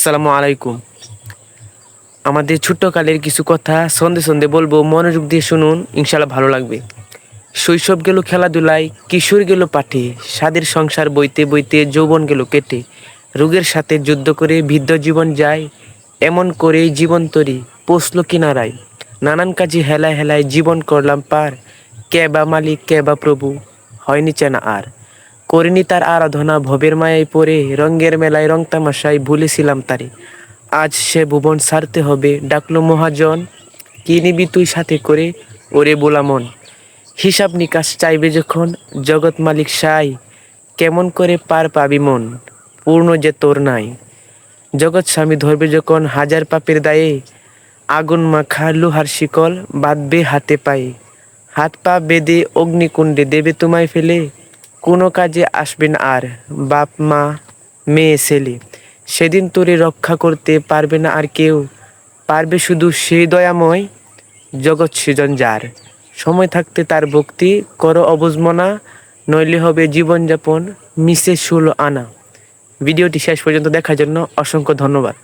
আসসালামু আলাইকুম। আমাদের ছোট্টকালের কিছু কথা সন্ধে সন্ধে বলবো, মনোযোগ দিয়ে শুনুন, ইনশাল্লাহ ভালো লাগবে। শৈশব গেল খেলাধুলায়, কিশোর গেল পাঠে, স্বাদের সংসার বইতে বইতে যৌবন গেল কেটে, রোগের সাথে যুদ্ধ করে ভিদ্ধ জীবন যায়, এমন করেই জীবন তরি পৌঁছল কিনারায়। নানান কাজে হেলায় হেলায় জীবন করলাম পার, কে বা মালিক কে বা প্রভু হয়নি চেনা আর। করিনি তার আরাধনা ভবের মায়ায় পড়ে, রঙ্গের মেলায় রং তামাশায় ভুলেছিলাম তারে। আজ সে ভুবন ছাড়তে হবে, ডাকলো মহাজন, কি নিবি তুই সাথে করে ওরে বোলা মন। হিসাব নিকাশ চাইবে যখন জগৎ মালিক সাই, কেমন করে পার পাবি মন, পূর্ণ যে তোর নাই। জগৎ স্বামী ধরবে যখন হাজার পাপের দায়ে, আগুন মাখা লোহার শিকল বাঁধবে হাতে পায়ে। হাত পা বেঁধে অগ্নিকুণ্ডে দেবে তোমায় ফেলে, কোনো কাজে আসবে না আর বাপ মা মেয়ে ছেলে। সেদিন তোরে রক্ষা করতে পারবে না আর কেউ, পারবে শুধু সেই দয়াময় জগৎ সৃজন যার। সময় থাকতে তার ভক্তি করো অবুঝমনা, নইলে হবে জীবনযাপন মিশে ষোলো আনা। ভিডিওটি শেষ পর্যন্ত দেখার জন্য অসংখ্য ধন্যবাদ।